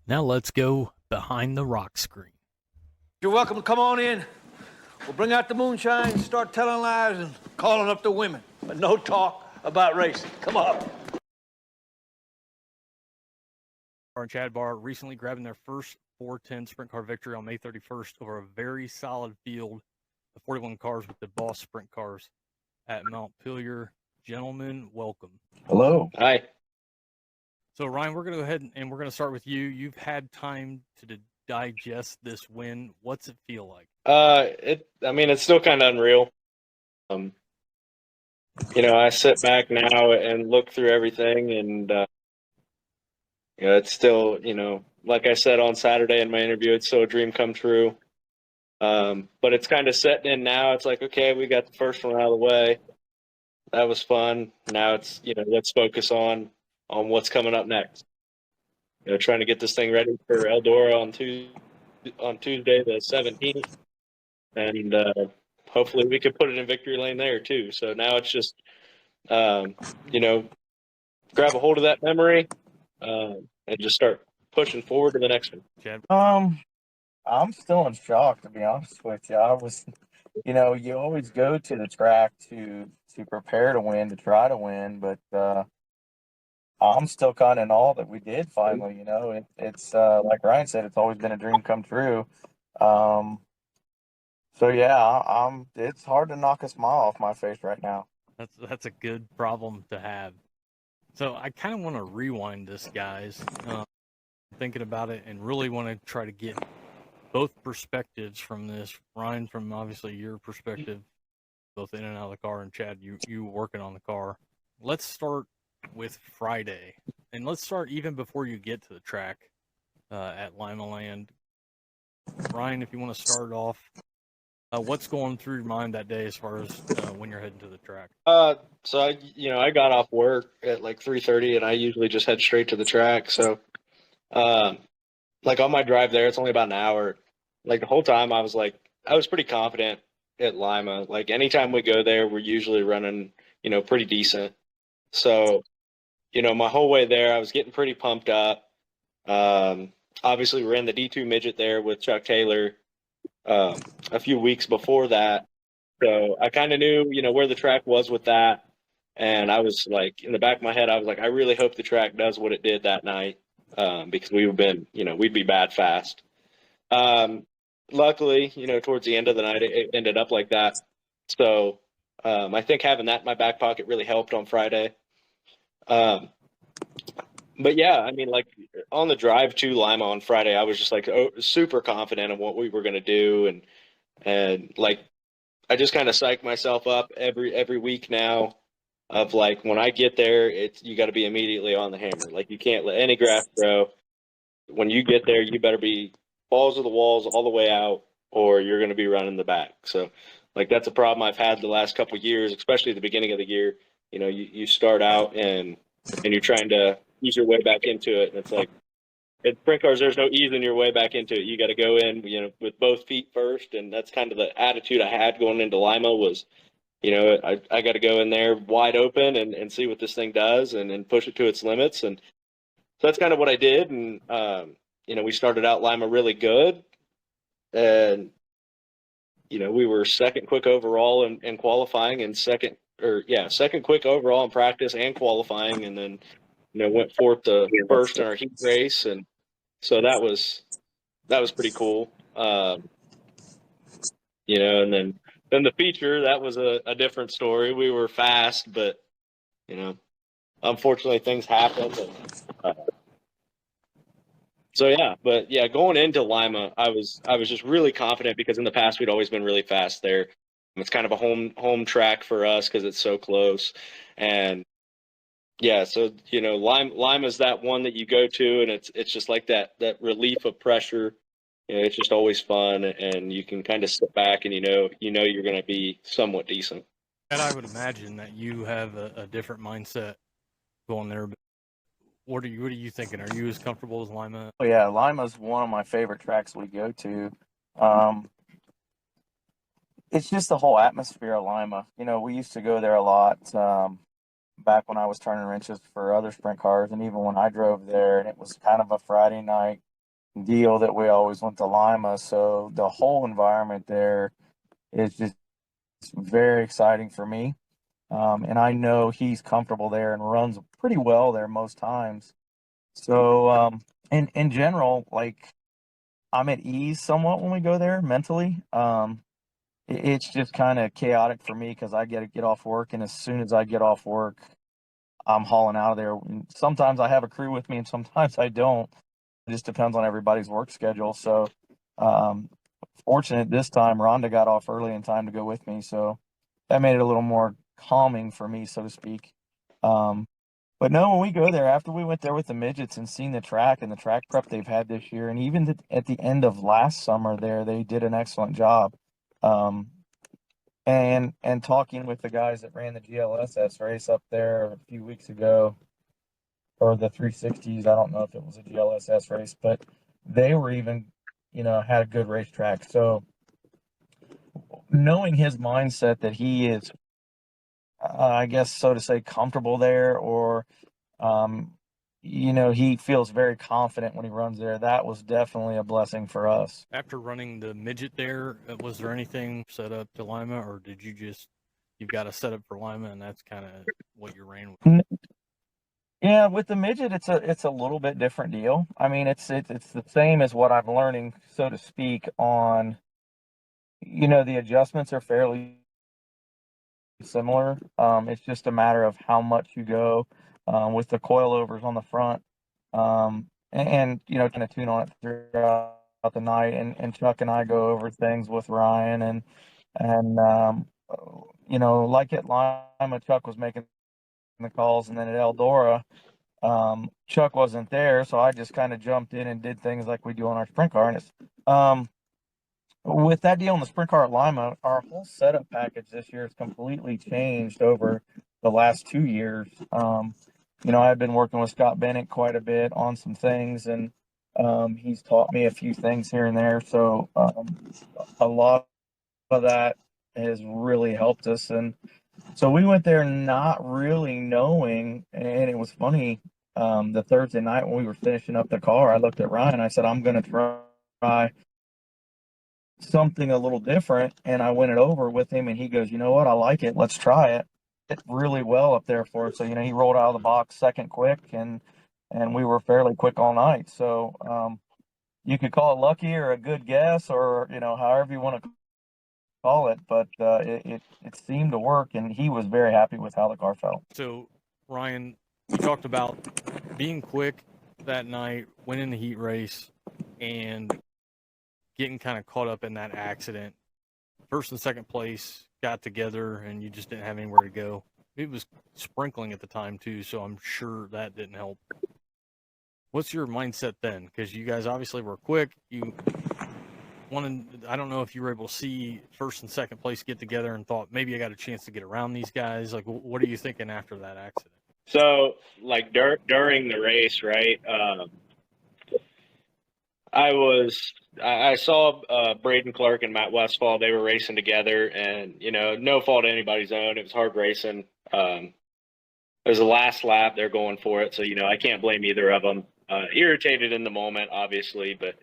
Now let's go behind the rock screen. You're welcome to come on in. We'll bring out the moonshine, start telling lies and calling up the women. But no talk about racing. Come on. Barr and Chad Barr recently grabbing their first 410 sprint car victory on May 31st over a very solid field of 41 cars with the Boss sprint cars at Montpelier. Gentlemen, welcome. Hello. Hi. So, Ryan, we're going to go ahead and we're going to start with you. You've had time to digest this win. What's it feel like? It's still kind of unreal. I sit back now and look through everything, and it's still, like I said on Saturday in my interview, it's still a dream come true. But it's kind of setting in now. It's like, okay, we got the first one out of the way. That was fun. Now it's, let's focus on what's coming up next. Trying to get this thing ready for Eldora on Tuesday the 17th, and hopefully we can put it in victory lane there too. So now it's just, grab a hold of that memory and just start pushing forward to the next one. Chad? I'm still in shock, to be honest with you. I was, you always go to the track to prepare to win, to try to win, but I'm still kind of in awe that we did finally. It's like Ryan said, it's always been a dream come true. So yeah, it's hard to knock a smile off my face right now. That's a good problem to have. So I kind of want to rewind this, guys. Thinking about it and really want to try to get both perspectives from this. Ryan, from obviously your perspective, both in and out of the car, and Chad, you working on the car. Let's start with Friday, and let's start even before you get to the track at Lima Land. Ryan, if you want to start off, what's going through your mind that day as far as when you're heading to the track? So I got off work at like 3:30, and I usually just head straight to the track. So, like on my drive there, it's only about an hour. Like the whole time, I was pretty confident at Lima. Like anytime we go there, we're usually running, pretty decent. So, my whole way there, I was getting pretty pumped up. Obviously, we ran the D2 midget there with Chuck Taylor a few weeks before that. So I kind of knew, where the track was with that. And I was like, in the back of my head, I was like, I really hope the track does what it did that night because we'd be bad fast. Luckily, towards the end of the night, it ended up like that. So I think having that in my back pocket really helped on Friday. But yeah, like on the drive to Lima on Friday, I was just like super confident in what we were going to do. And like, I just kind of psych myself up every week now of like, when I get there, you got to be immediately on the hammer. Like you can't let any grass grow. When you get there, you better be balls to the walls all the way out, or you're going to be running the back. So like, that's a problem I've had the last couple of years, especially at the beginning of the year. You start out and you're trying to ease your way back into it. And it's like, in sprint cars, there's no easing your way back into it. You got to go in, with both feet first. And that's kind of the attitude I had going into Lima was, I got to go in there wide open and see what this thing does and push it to its limits. And so that's kind of what I did. And, we started out Lima really good. And, we were second quick overall in qualifying and second quick overall in practice and qualifying. And then, went fourth to first in our heat race. And so that was pretty cool. And then the feature, that was a different story. We were fast, but, unfortunately things happened. And, going into Lima, I was just really confident because in the past we'd always been really fast there. It's kind of a home track for us because it's so close. And yeah, so Lima's that one that you go to, and it's just like that relief of pressure. It's just always fun, and you can kind of sit back and you're going to be somewhat decent. And I would imagine that you have a different mindset going there. But what are you thinking? Are you as comfortable as Lima? Oh yeah, Lima's one of my favorite tracks we go to. It's just the whole atmosphere of Lima. We used to go there a lot back when I was turning wrenches for other sprint cars, and even when I drove there, and it was kind of a Friday night deal that we always went to Lima. So the whole environment there is just very exciting for me. And I know he's comfortable there and runs pretty well there most times. So, in general, like I'm at ease somewhat when we go there mentally. It's just kind of chaotic for me because I get to get off work, and as soon as I get off work, I'm hauling out of there. And sometimes I have a crew with me, and sometimes I don't. It just depends on everybody's work schedule. So, um, fortunate this time, Rhonda got off early in time to go with me, so that made it a little more calming for me, so to speak. Um, but no, when we go there, after we went there with the midgets and seen the track and the track prep they've had this year, and even at the end of last summer there, they did an excellent job. Um, and talking with the guys that ran the GLSS race up there a few weeks ago, or the 360s, I don't know if it was a GLSS race, but they were even, had a good racetrack. So knowing his mindset that he is, I guess, so to say, comfortable there, or um, he feels very confident when he runs there. That was definitely a blessing for us. After running the midget there, was there anything set up to Lima, or did you've got a setup for Lima, and that's kind of what you ran with? Yeah, with the midget, it's a little bit different deal. I mean, it's the same as what I'm learning, so to speak. On the adjustments are fairly similar. It's just a matter of how much you go with the coilovers on the front, and kind of tune on it throughout the night. And Chuck and I go over things with Ryan, and like at Lima, Chuck was making the calls, and then at Eldora, Chuck wasn't there, so I just kind of jumped in and did things like we do on our sprint car. And it's with that deal on the sprint car at Lima, our whole setup package this year has completely changed over the last 2 years. I've been working with Scott Bennett quite a bit on some things, and he's taught me a few things here and there. So a lot of that has really helped us. And so we went there not really knowing, and it was funny. The Thursday night when we were finishing up the car, I looked at Ryan. I said, "I'm going to try something a little different," and I went it over with him, and he goes, "You know what? I like it. Let's try it." It really well up there for us. So he rolled out of the box second quick, and we were fairly quick all night. So you could call it lucky or a good guess, or however you want to call it, but it seemed to work, and he was very happy with how the car felt. So, Ryan, you talked about being quick that night, winning the heat race, and getting kind of caught up in that accident. First and second place got together, and you just didn't have anywhere to go. It was sprinkling at the time too, so I'm sure that didn't help. What's your mindset then? Because you guys obviously were quick. You wanted, I don't know if you were able to see first and second place get together and thought maybe I got a chance to get around these guys. Like, what are you thinking after that accident? So, like during the race, right? I saw Braden Clark and Matt Westfall. They were racing together, and no fault of anybody's own. It was hard racing. It was the last lap. They're going for it, so I can't blame either of them. Irritated in the moment, obviously, but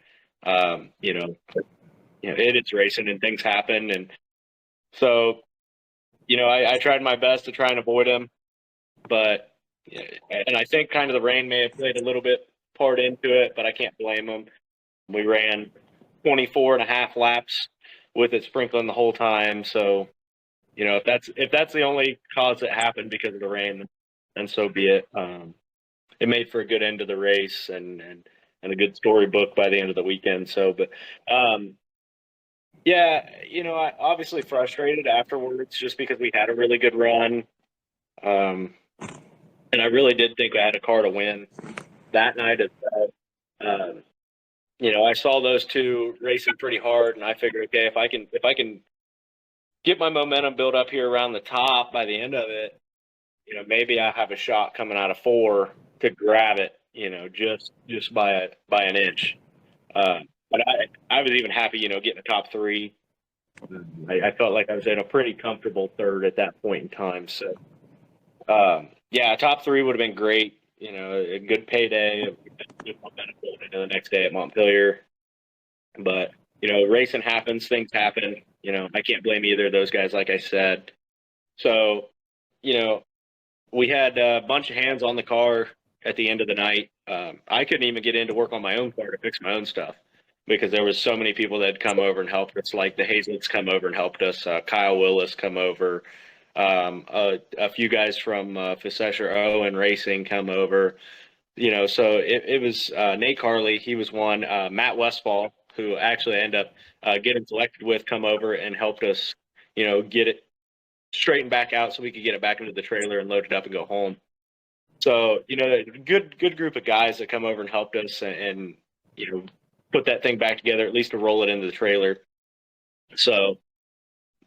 it is racing and things happen, and so I tried my best to try and avoid them, but and I think kind of the rain may have played a little bit part into it, but I can't blame them. We ran 24 and a half laps with it sprinkling the whole time. So, if that's the only cause that happened because of the rain, then so be it. It made for a good end of the race and a good storybook by the end of the weekend. So, but yeah, I obviously frustrated afterwards just because we had a really good run. And I really did think I had a car to win that night as well. I saw those two racing pretty hard, and I figured, okay, if I can get my momentum built up here around the top by the end of it, maybe I have a shot coming out of 4 to grab it, just by an inch. But I was even happy, getting a top 3. I felt like I was in a pretty comfortable third at that point in time. So, yeah, top 3 would have been great. A good payday, good momentum building the next day at Montpelier. But, racing happens, things happen. I can't blame either of those guys, like I said. So, we had a bunch of hands on the car at the end of the night. I couldn't even get in to work on my own car to fix my own stuff because there was so many people that had come over and helped us. Like the Hazlets come over and helped us. Kyle Willis come over. A few guys from Facesher Owen Racing come over. So it was Nate Carley. He was one. Matt Westfall, who actually I ended up getting selected with, come over and helped us, get it straightened back out so we could get it back into the trailer and load it up and go home. So, good group of guys that come over and helped us and put that thing back together, at least to roll it into the trailer. So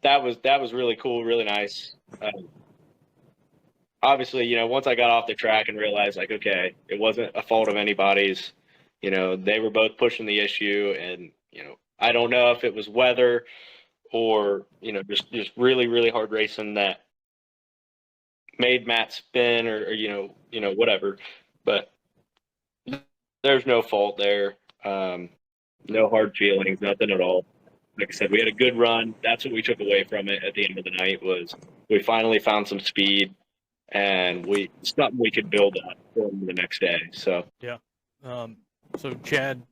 that was really cool, really nice. Obviously, once I got off the track and realized, like, okay, it wasn't a fault of anybody's, they were both pushing the issue. And, I don't know if it was weather or, just really, really hard racing that made Matt spin or whatever. But there's no fault there. No hard feelings, nothing at all. Like I said, we had a good run. That's what we took away from it at the end of the night was we finally found some speed. And something we could build on for the next day. So yeah. So Chad,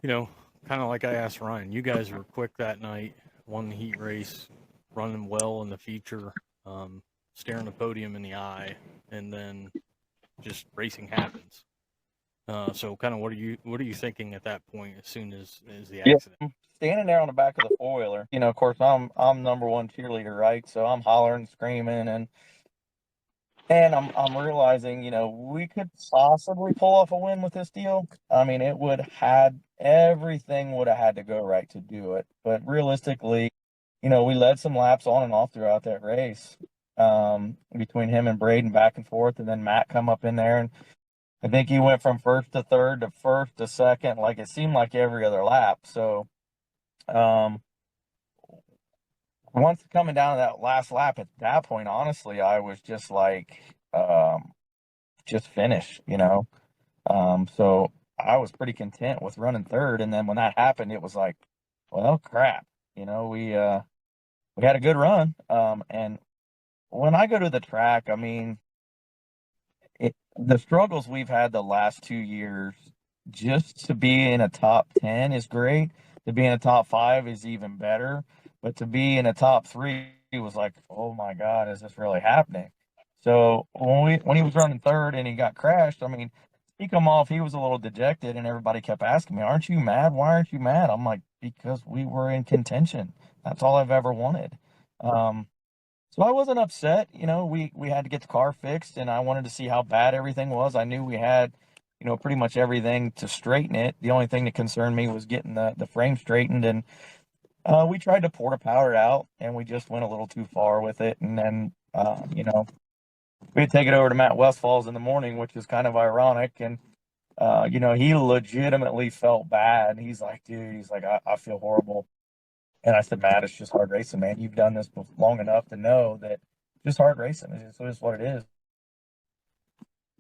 kind of like I asked Ryan, you guys were quick that night, won the heat race, running well in the feature, staring the podium in the eye, and then just racing happens. So kind of what are you thinking at that point as soon as the accident? Yeah, standing there on the back of the four-wheeler, of course I'm number one cheerleader, right? So I'm hollering, screaming, and I'm realizing, we could possibly pull off a win with this deal. I mean, everything would have had to go right to do it. But realistically, we led some laps on and off throughout that race, between him and Braden back and forth, and then Matt come up in there, and I think he went from first to third to first to second, like it seemed like every other lap. So, once coming down to that last lap, at that point, honestly, I was just like, just finished, So I was pretty content with running third. And then when that happened, it was like, well, crap, we had a good run. And when I go to the track, I mean, the struggles we've had the last 2 years, just to be in a top 10 is great. To be in a top 5 is even better. But to be in a top 3 was like, oh my God, is this really happening? So when he was running third and he got crashed, I mean, he come off, he was a little dejected, and everybody kept asking me, "Aren't you mad? Why aren't you mad?" I'm like, because we were in contention. That's all I've ever wanted. So I wasn't upset. We had to get the car fixed, and I wanted to see how bad everything was. I knew we had, pretty much everything to straighten it. The only thing that concerned me was getting the frame straightened, and we tried to porta powder it out, and we just went a little too far with it. And then, we'd take it over to Matt Westfall's in the morning, which is kind of ironic. And, he legitimately felt bad. He's like, dude, I feel horrible. And I said, Matt, it's just hard racing, man. You've done this long enough to know that just hard racing is just what it is.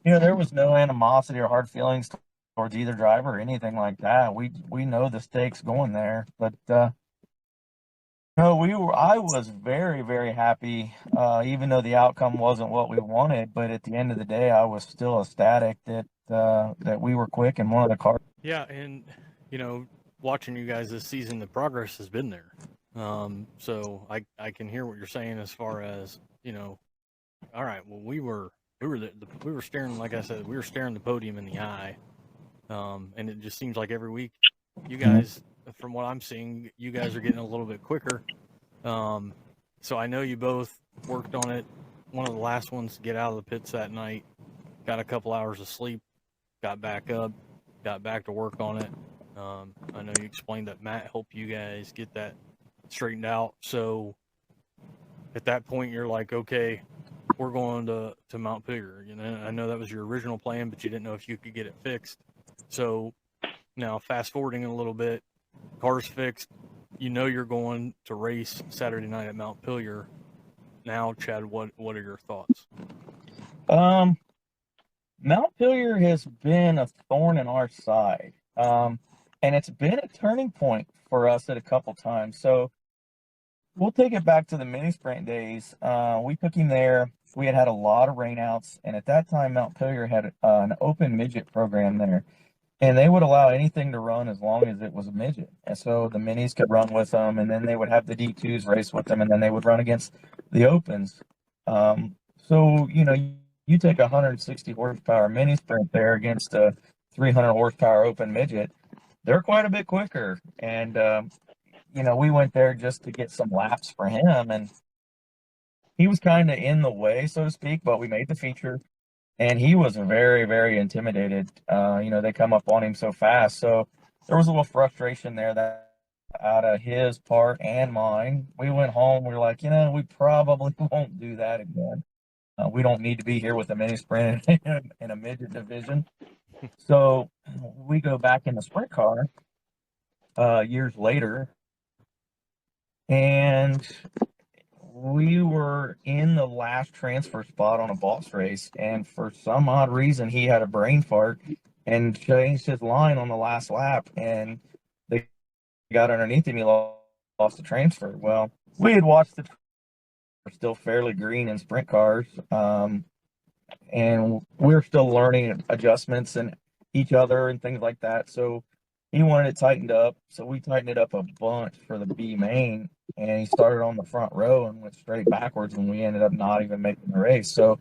There was no animosity or hard feelings towards either driver or anything like that. We know the stakes going there, but no, I was very, very happy, even though the outcome wasn't what we wanted. But at the end of the day, I was still ecstatic that we were quick in one of the cars. Yeah, and watching you guys this season, the progress has been there. So I can hear what you're saying as far as all right. Well, we were staring, like I said, we were staring the podium in the eye, and it just seems like every week, you guys, from what I'm seeing, you guys are getting a little bit quicker. So I know you both worked on it. One of the last ones to get out of the pits that night, got a couple hours of sleep, got back up, got back to work on it. I know you explained that Matt helped you guys get that straightened out. So at that point, you're like, okay, we're going to Montpelier. I know that was your original plan, but you didn't know if you could get it fixed. So now fast forwarding a little bit, car's fixed. You're going to race Saturday night at Montpelier. Now, Chad, what are your thoughts? Montpelier has been a thorn in our side. And it's been a turning point for us at a couple times. So we'll take it back to the mini sprint days. We took him there. We had a lot of rainouts, and at that time, Montpelier had an open midget program there, and they would allow anything to run as long as it was a midget. And so the minis could run with them, and then they would have the D2s race with them, and then they would run against the opens. So you take a 160 horsepower mini sprint there against a 300 horsepower open midget. They're quite a bit quicker, and we went there just to get some laps for him, and he was kind of in the way, so to speak, but we made the feature, and he was very, very intimidated. They come up on him so fast, so there was a little frustration there that out of his part and mine. We went home, we were like, we probably won't do that again. We don't need to be here with a mini sprint in a midget division. So we go back in the sprint car years later, and we were in the last transfer spot on a boss race, and for some odd reason, he had a brain fart and changed his line on the last lap, and they got underneath him. He lost the transfer. Well, we had watched we're still fairly green in sprint cars, and we're still learning adjustments and each other and things like that. So he wanted it tightened up, so we tightened it up a bunch for the B main, and he started on the front row and went straight backwards, and we ended up not even making the race. So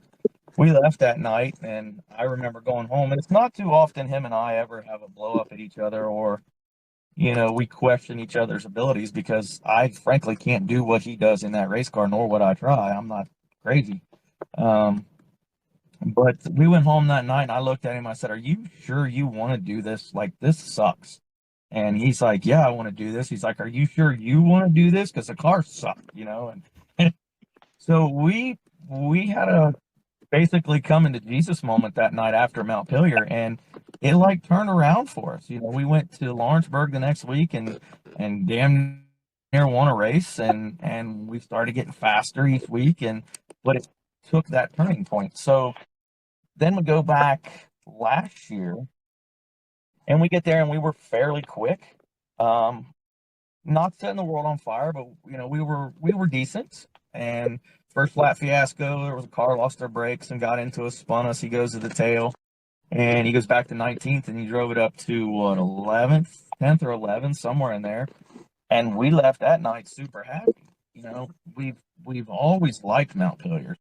we left that night, and I remember going home, and it's not too often him and I ever have a blow up at each other, or we question each other's abilities, because I frankly can't do what he does in that race car, nor would I try. I'm not crazy. But we went home that night, and I looked at him. I said, "Are you sure you want to do this? Like, this sucks." And he's like, "Yeah, I want to do this." He's like, "Are you sure you want to do this? Because the car sucked, And so we had a basically come into Jesus moment that night after Montpelier, and it turned around for us. We went to Lawrenceburg the next week and damn near won a race, and we started getting faster each week, but it took that turning point. So then we go back last year, and we get there, and we were fairly quick. Not setting the world on fire, but we were decent. And first lap fiasco, there was a car lost their brakes and got into us, spun us. He goes to the tail, and he goes back to 19th, and he drove it up to 11th, 10th or 11th, somewhere in there. And we left that night super happy. We've always liked Montpelier.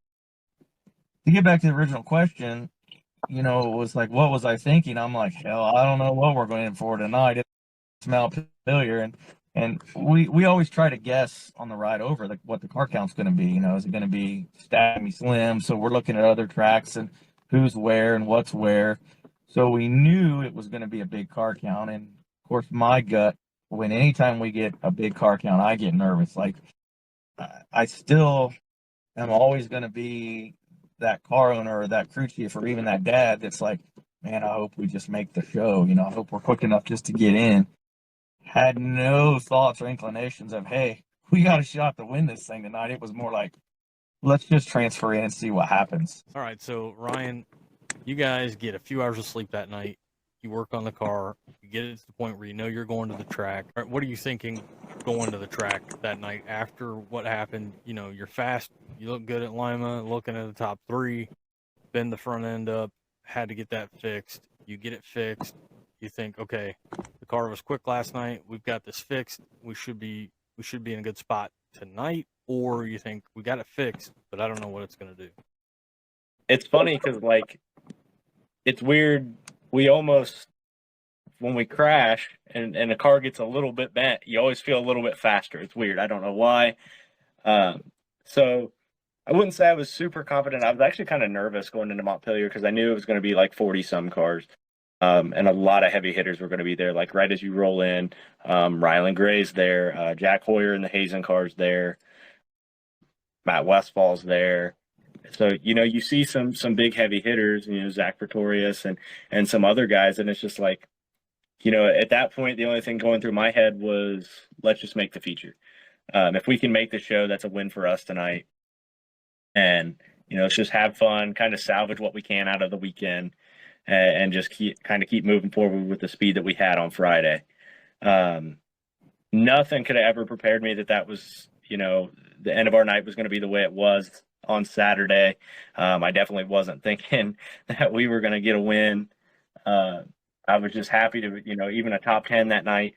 To get back to the original question, it was like, what was I thinking? I'm like, hell, I don't know what we're going for tonight. It's Montpelier, and we always try to guess on the ride over what the car count's going to be. Is it going to be Stabby Slim? So we're looking at other tracks and who's where and what's where. So we knew it was going to be a big car count, and of course, my gut, when anytime we get a big car count, I get nervous. Like, I still am always going to be that car owner or that crew chief or even that dad that's like, man, I hope we just make the show. I hope we're quick enough just to get in. Had no thoughts or inclinations of, hey, we got a shot to win this thing tonight. It was more like, let's just transfer in and see what happens. All right, so Ryan, you guys get a few hours of sleep that night. You work on the car. You get it to the point where you're going to the track. All right, what are you thinking going to the track that night after what happened? You're fast. You look good at Lima, looking at the top three, bend the front end up, had to get that fixed. You get it fixed. You think, okay, the car was quick last night. We've got this fixed. We should be in a good spot tonight. Or you think we got it fixed, but I don't know what it's going to do. It's funny because it's weird. We almost, when we crash and the car gets a little bit bent, you always feel a little bit faster. It's weird. I don't know why. So I wouldn't say I was super confident. I was actually kind of nervous going into Montpelier because I knew it was going to be 40-some cars. And a lot of heavy hitters were going to be there. Right as you roll in, Rylan Gray's there, Jack Hoyer in the Hazen car's there, Matt Westfall's there. So, you see some big heavy hitters, Zach Pretorius and some other guys. And it's just at that point, the only thing going through my head was, let's just make the feature. If we can make the show, that's a win for us tonight. And, let's just have fun, kind of salvage what we can out of the weekend. and just keep moving forward with the speed that we had on Friday. Nothing could have ever prepared me that was, the end of our night was going to be the way it was on Saturday. I definitely wasn't thinking that we were going to get a win. I was just happy to, even a top 10 that night.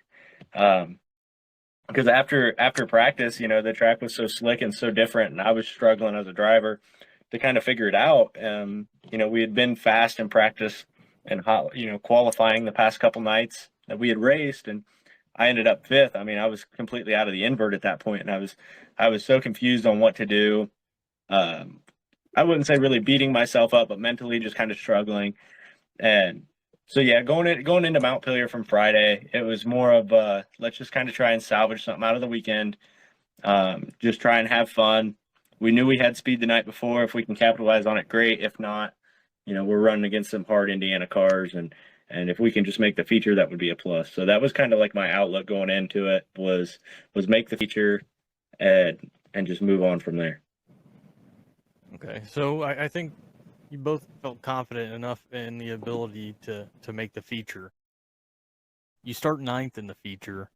Because after practice, the track was so slick and so different, and I was struggling as a driver to kind of figure it out. We had been fast in practice and hot, qualifying the past couple nights that we had raced, and I ended up fifth. I mean, I was completely out of the invert at that point, and I was so confused on what to do. I wouldn't say really beating myself up, but mentally just kind of struggling. And so, yeah, going into Montpelier from Friday, it was more of let's just kind of try and salvage something out of the weekend. Just try and have fun. We knew we had speed the night before. If we can capitalize on it, great. If not, we're running against some hard Indiana cars, and if we can just make the feature, that would be a plus. So that was kind of like my outlook going into it was make the feature and just move on from there. Okay, so I think you both felt confident enough in the ability to make the feature. You start ninth in the feature.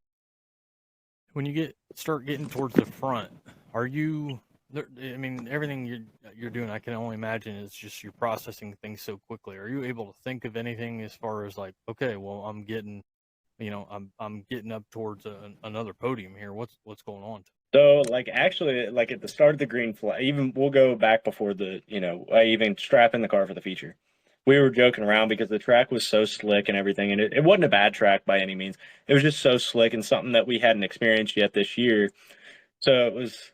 When you start getting towards the front, are you? I mean, everything you're doing, I can only imagine is just you're processing things so quickly. Are you able to think of anything as far as like, okay, well, I'm getting, I'm getting up towards another podium here. What's going on? So, actually, at the start of the green flag, even we'll go back before I even strap in the car for the feature. We were joking around because the track was so slick and everything, and it wasn't a bad track by any means. It was just so slick and something that we hadn't experienced yet this year. So it was,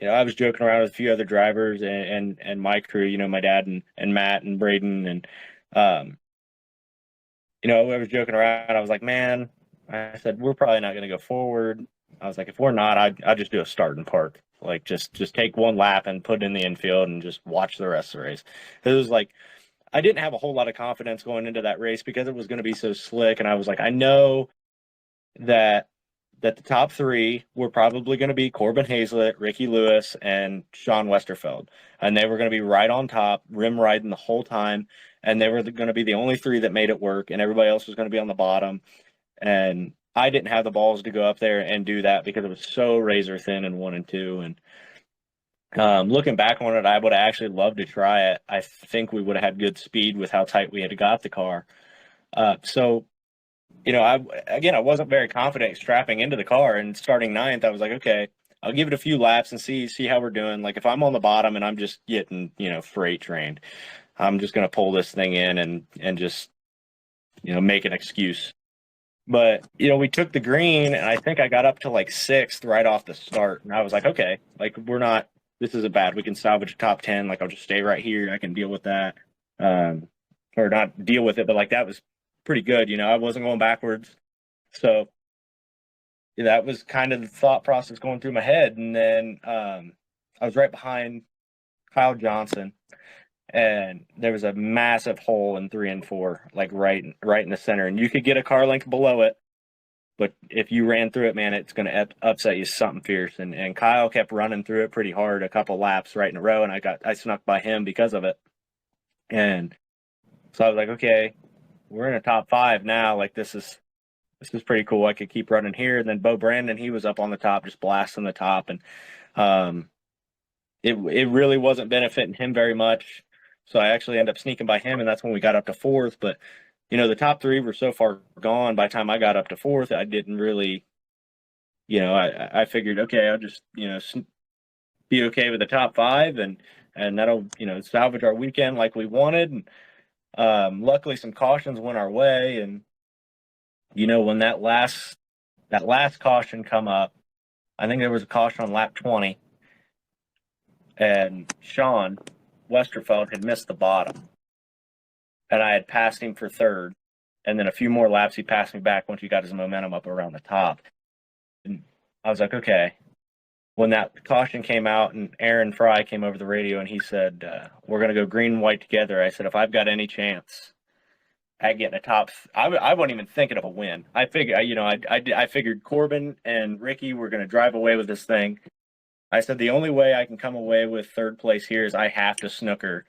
I was joking around with a few other drivers and my crew, my dad and Matt and Braden, and I was joking around. I was like, man, I said, we're probably not going to go forward. I was like, if we're not, I'd just do a start and park. Like, just take one lap and put it in the infield and just watch the rest of the race. It was like, I didn't have a whole lot of confidence going into that race because it was going to be so slick. And I was like, I know that the top three were probably going to be Corbin Hazlett, Ricky Lewis, and Sean Westerfeld. And they were going to be right on top, rim riding the whole time. And they were going to be the only three that made it work. And everybody else was going to be on the bottom. And I didn't have the balls to go up there and do that because it was so razor thin in 1 and 2. And looking back on it, I would have actually loved to try it. I think we would have had good speed with how tight we had got the car. So, I wasn't very confident strapping into the car and starting ninth. I was like, okay, I'll give it a few laps and see how we're doing. Like if I'm on the bottom and I'm just getting, freight trained, I'm just going to pull this thing in and just, make an excuse. But, we took the green and I think I got up to like sixth right off the start. And I was like, okay, like this isn't bad. We can salvage a top 10. Like I'll just stay right here. I can deal with that. Or not deal with it, but like that was pretty good. I wasn't going backwards. So that was kind of the thought process going through my head. And then I was right behind Kyle Johnson. And there was a massive hole in 3 and 4, like right in the center. And you could get a car length below it, but if you ran through it, man, it's going to upset you something fierce. And Kyle kept running through it pretty hard, a couple laps right in a row, and I snuck by him because of it. And so I was like, okay, we're in a top 5 now. Like this is pretty cool. I could keep running here. And then Bo Brandon, he was up on the top, just blasting the top, and it really wasn't benefiting him very much. So I actually ended up sneaking by him, and that's when we got up to 4th. But, the top 3 were so far gone. By the time I got up to 4th, I didn't really, I figured, okay, I'll just, be okay with the top 5, and that'll, salvage our weekend like we wanted. And luckily, some cautions went our way. And, when that last caution come up, I think there was a caution on lap 20, and Sean Westerfeld had missed the bottom, and I had passed him for 3rd, and then a few more laps he passed me back once he got his momentum up around the top. And I was like, okay. When that caution came out and Aaron Fry came over the radio and he said, we're going to go green and white together, I said, if I've got any chance at getting a top, I wasn't even thinking of a win. I figured, I figured Corbin and Ricky were going to drive away with this thing. I said, the only way I can come away with 3rd place here is I have to snooker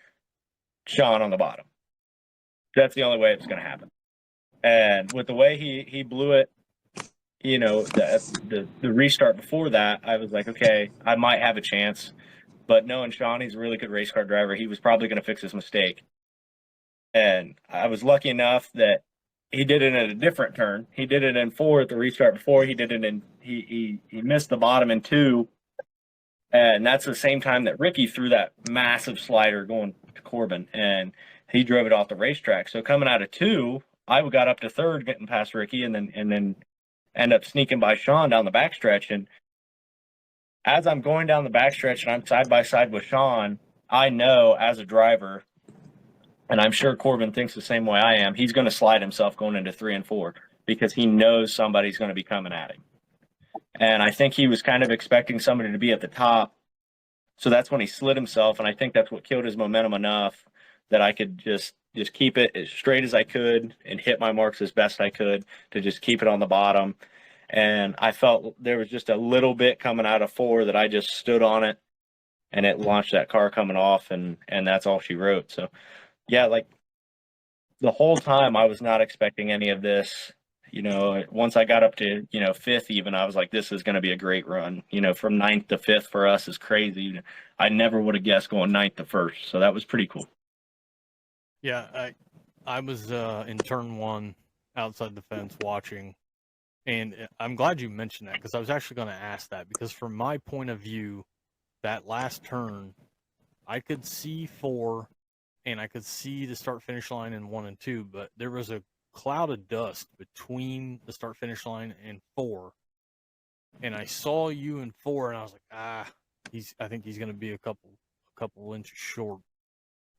Sean on the bottom. That's the only way it's going to happen. And with the way he blew it, you know, the restart before that, I was like, okay, I might have a chance. But knowing Sean, he's a really good race car driver, he was probably going to fix his mistake. And I was lucky enough that he did it in a different turn. He did it in 4 at the restart before. He did it in he missed the bottom in 2. And that's the same time that Ricky threw that massive slider going to Corbin, and he drove it off the racetrack. So coming out of 2, I got up to 3rd, getting past Ricky, and then end up sneaking by Sean down the backstretch. And as I'm going down the backstretch and I'm side by side with Sean, I know as a driver, and I'm sure Corbin thinks the same way I am, he's going to slide himself going into 3 and 4 because he knows somebody's going to be coming at him. And I think he was kind of expecting somebody to be at the top. So that's when he slid himself. And I think that's what killed his momentum enough that I could just keep it as straight as I could and hit my marks as best I could to just keep it on the bottom. And I felt there was just a little bit coming out of 4 that I just stood on it, and it launched that car coming off, and that's all she wrote. So, yeah, like the whole time I was not expecting any of this. You know, once I got up to, 5th even, I was like, this is going to be a great run. You know, from 9th to 5th for us is crazy. I never would have guessed going 9th to 1st. So that was pretty cool. Yeah, I was in turn 1 outside the fence watching, and I'm glad you mentioned that because I was actually going to ask that, because from my point of view, that last turn, I could see 4 and I could see the start finish line in 1 and 2, but there was a cloud of dust between the start finish line and 4, and I saw you in 4, and I was like, I think he's going to be a couple inches short.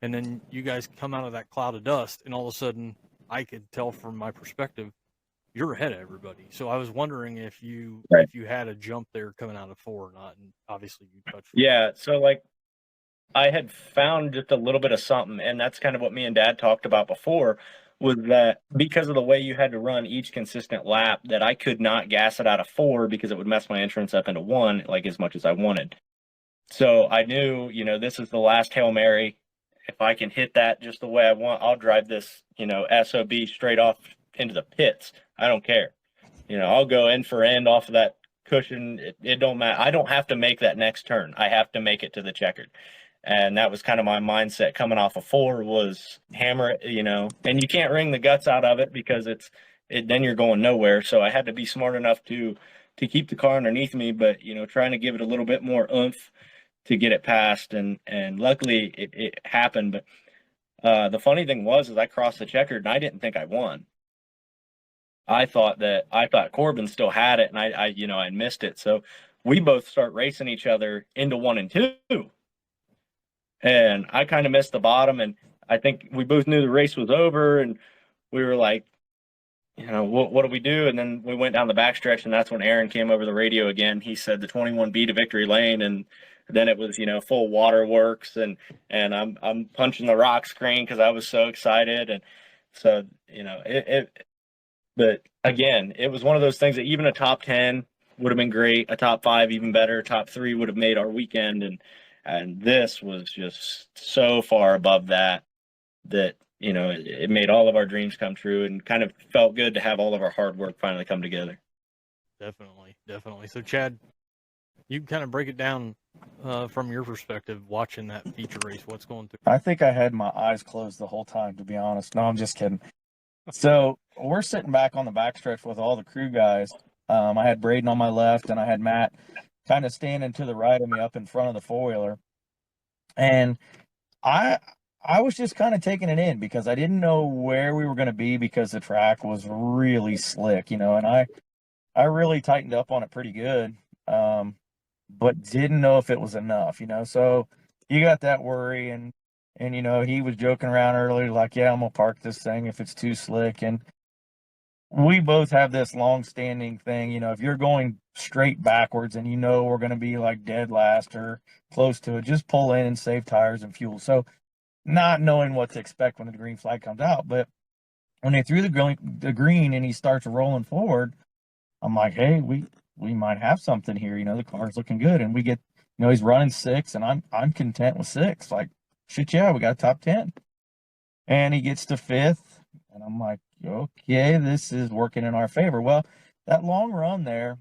And then you guys come out of that cloud of dust, and all of a sudden I could tell from my perspective you're ahead of everybody. So I was wondering if you had a jump there coming out of 4 or not, and obviously you touched. Yeah, so like I had found just a little bit of something, and that's kind of what me and Dad talked about before, was that because of the way you had to run each consistent lap, that I could not gas it out of 4 because it would mess my entrance up into 1 like as much as I wanted. So I knew, this is the last Hail Mary. If I can hit that just the way I want, I'll drive this, SOB straight off into the pits. I don't care. I'll go end for end off of that cushion. It don't matter. I don't have to make that next turn. I have to make it to the checkered. And that was kind of my mindset coming off of 4 was hammer it, and you can't wring the guts out of it because then you're going nowhere. So I had to be smart enough to keep the car underneath me, but, trying to give it a little bit more oomph to get it past. And luckily it happened. But the funny thing was I crossed the checkered and I didn't think I won. I thought Corbin still had it, and I missed it. So we both start racing each other into 1 and 2. And I kind of missed the bottom, and I think we both knew the race was over, and we were like, what do we do? And then we went down the backstretch, and that's when Aaron came over the radio again. He said the 21B to victory lane, and then it was, full waterworks, and I'm punching the rock screen because I was so excited. And so, but again, it was one of those things that even a top 10 would have been great, a top 5 even better, top 3 would have made our weekend, and this was just so far above that it made all of our dreams come true, and kind of felt good to have all of our hard work finally come together. Definitely. So Chad, you kind of break it down from your perspective, watching that feature race. What's going through? I think I had my eyes closed the whole time, to be honest. No, I'm just kidding. So we're sitting back on the backstretch with all the crew guys. I had Braden on my left, and I had Matt kind of standing to the right of me up in front of the four-wheeler. And I was just kind of taking it in because I didn't know where we were going to be because the track was really slick, and I really tightened up on it pretty good, but didn't know if it was enough, So you got that worry, and he was joking around earlier like, yeah, I'm going to park this thing if it's too slick. And we both have this long-standing thing, if you're going straight backwards and we're going to be like dead last or close to it, just pull in and save tires and fuel. So not knowing what to expect when the green flag comes out. But when they threw the green and he starts rolling forward, I'm like, hey, we might have something here. The car's looking good. And we get, he's running 6, and I'm content with 6. Like, shit, yeah, we got top 10. And he gets to 5th. And I'm like, okay, this is working in our favor. Well, that long run there,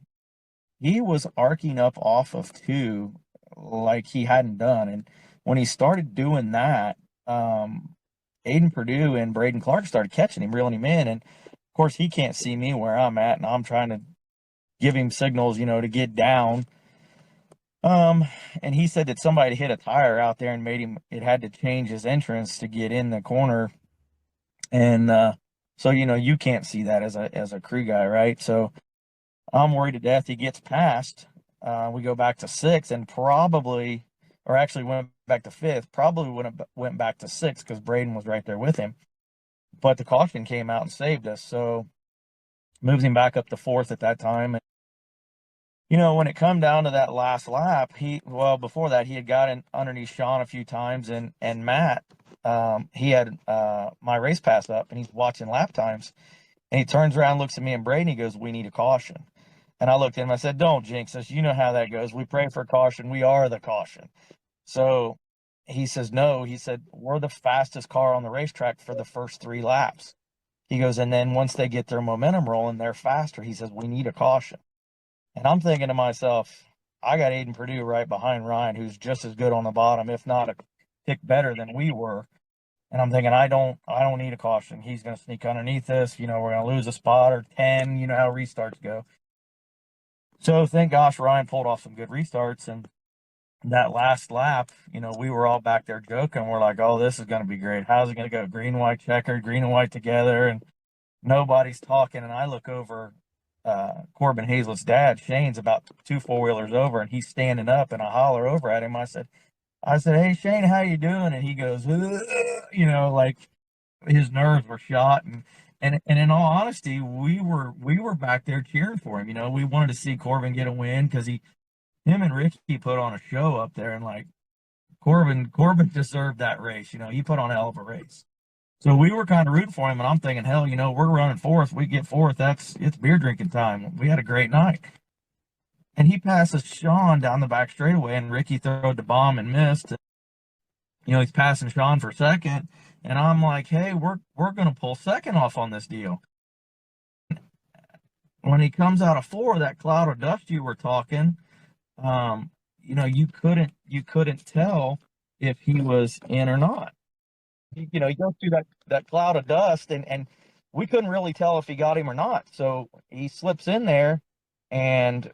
he was arcing up off of 2 like he hadn't done. And when he started doing that, Aiden Purdue and Braden Clark started catching him, reeling him in. And of course, he can't see me where I'm at, and I'm trying to give him signals, to get down. And he said that somebody hit a tire out there and made him, it had to change his entrance to get in the corner. And so, you can't see that as a crew guy, right? So I'm worried to death he gets past. We go back to 6 and probably, or actually went back to 5th, probably went back to 6 because Braden was right there with him. But the caution came out and saved us. So moves him back up to 4th at that time. And, when it come down to that last lap, before that, he had got in underneath Sean a few times, and Matt, he had my race pass up, and he's watching lap times, and he turns around, looks at me and Braden, he goes, "We need a caution." And I looked at him, I said, "Don't jinx us. You know how that goes. We pray for caution. We are the caution." So he says, "No." He said, "We're the fastest car on the racetrack for the first 3 laps." He goes, "And then once they get their momentum rolling, they're faster." He says, "We need a caution." And I'm thinking to myself, I got Aiden Purdue right behind Ryan, who's just as good on the bottom, if not a tick better than we were. And I'm thinking, I don't need a caution. He's going to sneak underneath us. We're going to lose a spot or 10. You know how restarts go. So thank gosh Ryan pulled off some good restarts. And that last lap, we were all back there joking. We're like, oh, this is going to be great. How's it going to go? Green, white, checkered, green and white together. And nobody's talking. And I look over, Corbin Hazlett's dad, Shane's about 2 4-wheelers over, and he's standing up, and I holler over at him. I said, "Hey, Shane, how you doing?" And he goes, like his nerves were shot. And in all honesty, we were back there cheering for him. We wanted to see Corbin get a win because him and Ricky put on a show up there, and like Corbin deserved that race. He put on a hell of a race. So we were kind of rooting for him, and I'm thinking, hell, we're running 4th. We get 4th. It's beer drinking time. We had a great night. And he passes Sean down the back straightaway, and Ricky throwed the bomb and missed. He's passing Sean for 2nd, and I'm like, hey, we're going to pull 2nd off on this deal. When he comes out of 4, that cloud of dust you were talking, you couldn't tell if he was in or not. He goes through that cloud of dust, and we couldn't really tell if he got him or not. So he slips in there, and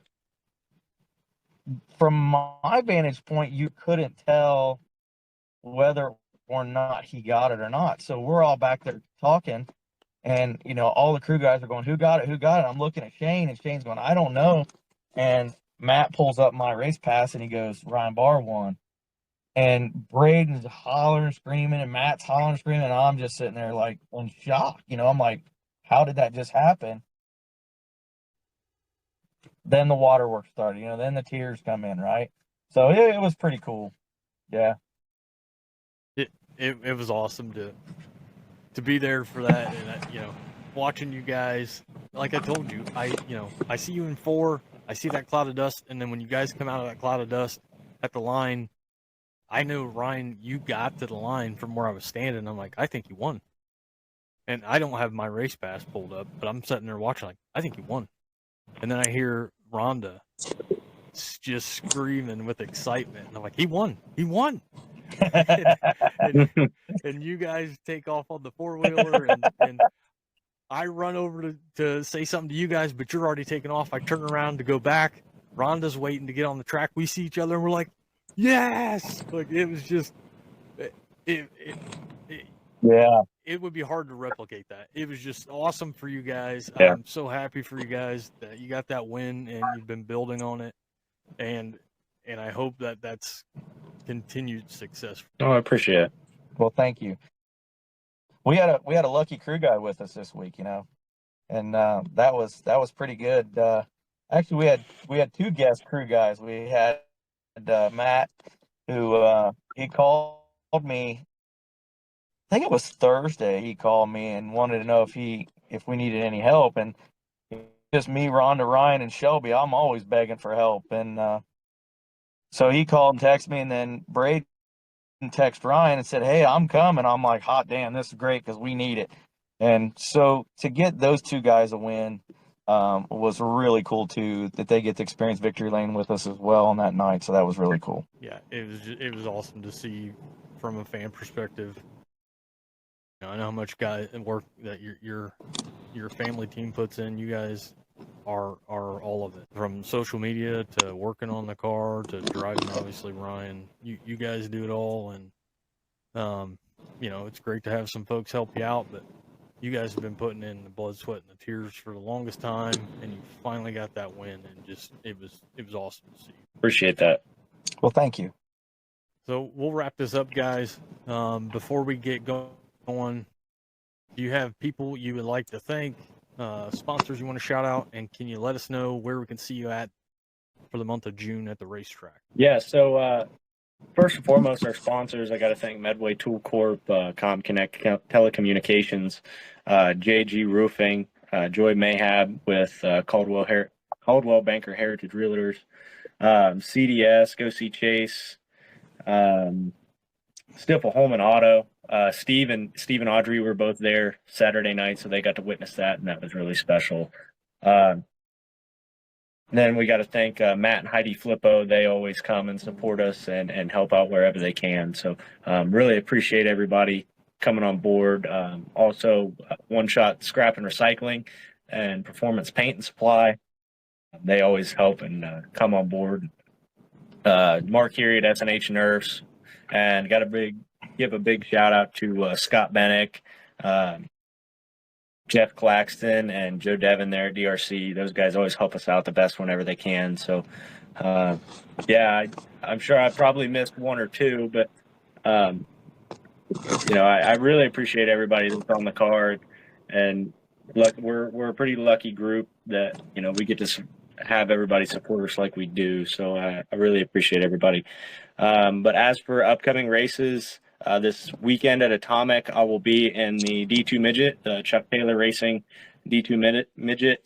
from my vantage point, you couldn't tell whether or not he got it or not. So we're all back there talking, and all the crew guys are going, "Who got it? Who got it?" I'm looking at Shane, and Shane's going, "I don't know." And Matt pulls up my race pass, and he goes, "Ryan Barr won." And Braden's hollering, screaming, and Matt's hollering, screaming, and I'm just sitting there like in shock. I'm like, how did that just happen? Then the waterworks started, then the tears come in, right? So it was pretty cool. Yeah. It was awesome to be there for that, and watching you guys. Like I told you, I see you in 4, I see that cloud of dust, and then when you guys come out of that cloud of dust at the line, I know, Ryan, you got to the line from where I was standing. I'm like, I think you won. And I don't have my race pass pulled up, but I'm sitting there watching like, I think you won. And then I hear Rhonda just screaming with excitement. And I'm like, he won. He won. and you guys take off on the 4-wheeler, and I run over to say something to you guys, but you're already taking off. I turn around to go back. Rhonda's waiting to get on the track. We see each other, and we're like, yes! Like, it was just, Yeah. it would be hard to replicate that. It was just awesome for you guys. Yeah. I'm so happy for you guys that you got that win, and you've been building on it. And I hope that that's continued success. Oh, I appreciate it. Well, thank you. We had a lucky crew guy with us this week, and that was pretty good. Actually, we had 2 guest crew guys. We had Matt, who he called me. I think it was Thursday. He called me and wanted to know if we needed any help, and just me, Rhonda, Ryan, and Shelby. I'm always begging for help, and so he called and texted me, and then Braden texted Ryan and said, "Hey, I'm coming." I'm like, hot damn, this is great because we need it. And so to get those two guys a win was really cool too. That they get to experience Victory Lane with us as well on that night. So that was really cool. Yeah, it was awesome to see from a fan perspective. I know how much work that your family team puts in. You guys are all of it, from social media to working on the car to driving. Obviously, Ryan, you guys do it all, and it's great to have some folks help you out, but you guys have been putting in the blood, sweat, and the tears for the longest time, and you finally got that win, and just it was awesome to see. Appreciate that. Well, thank you. So we'll wrap this up, guys. Before we get going, do you have people you would like to thank, sponsors you want to shout out, and can you let us know where we can see you at for the month of June at the racetrack? Yeah, so first and foremost, our sponsors, I got to thank Medway Tool Corp, ComConnect Telecommunications, JG Roofing, Joy Mayhab with Caldwell Banker Heritage Realtors, CDS, Go See Chase, Stifel Holman Auto. Steve and Audrey were both there Saturday night, so they got to witness that, and that was really special. Then we got to thank Matt and Heidi Flippo. They always come and support us and help out wherever they can. So really appreciate everybody coming on board. Also, One Shot Scrap and Recycling and Performance Paint and Supply. They always help and come on board. Mark here at SNH Nerfs. And got to give a big shout out to Scott Bennick, Jeff Claxton, and Joe Devin there at DRC. Those guys always help us out the best whenever they can. So, yeah, I'm sure I probably missed one or two, but, I really appreciate everybody that's on the card. And look, we're a pretty lucky group that, we get to have everybody support us like we do. So I really appreciate everybody. But as for upcoming races, this weekend at Atomic, I will be in the D2 Midget, the Chuck Taylor Racing D2 Midget.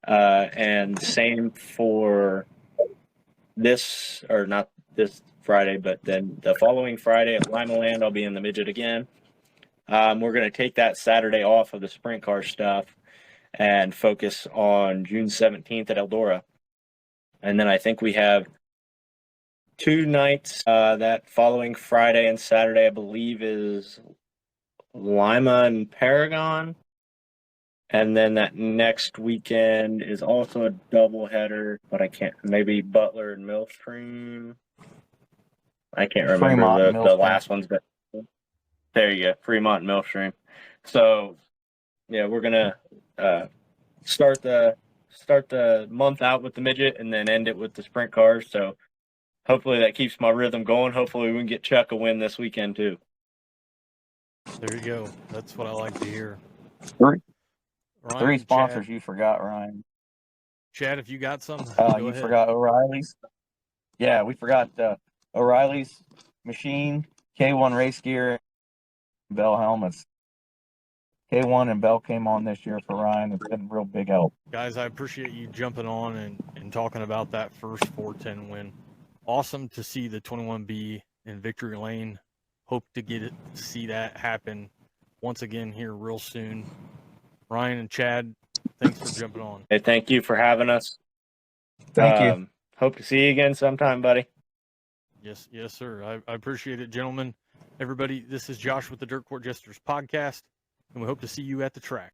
And same for this, or not this Friday, but then the following Friday at Lima Land, I'll be in the Midget again. We're going to take that Saturday off of the sprint car stuff and focus on June 17th at Eldora. And then I think we have 2 nights. That following Friday and Saturday, I believe, is Lima and Paragon. And then that next weekend is also a doubleheader, but I can't, maybe Butler and Millstream. I can't remember the last ones, but there you go, Fremont and Millstream. So, yeah, we're going to start the month out with the midget and then end it with the sprint cars. So hopefully that keeps my rhythm going. Hopefully we can get Chuck a win this weekend too. There you go. That's what I like to hear. Three sponsors Chad. You forgot, Ryan. Chad, if you got some, you forgot O'Reilly's. Yeah, we forgot O'Reilly's Machine, K1 Race Gear, Bell Helmets. K1 and Bell came on this year for Ryan. It's been a real big help. Guys, I appreciate you jumping on and talking about that first 410 win. Awesome to see the 21B in Victory Lane. Hope to see that happen once again here real soon. Ryan and Chad, thanks for jumping on. Hey, thank you for having us. Thank you. Hope to see you again sometime, buddy. Yes, sir. I appreciate it, gentlemen. Everybody, this is Josh with the Dirt Court Jesters podcast, and we hope to see you at the track.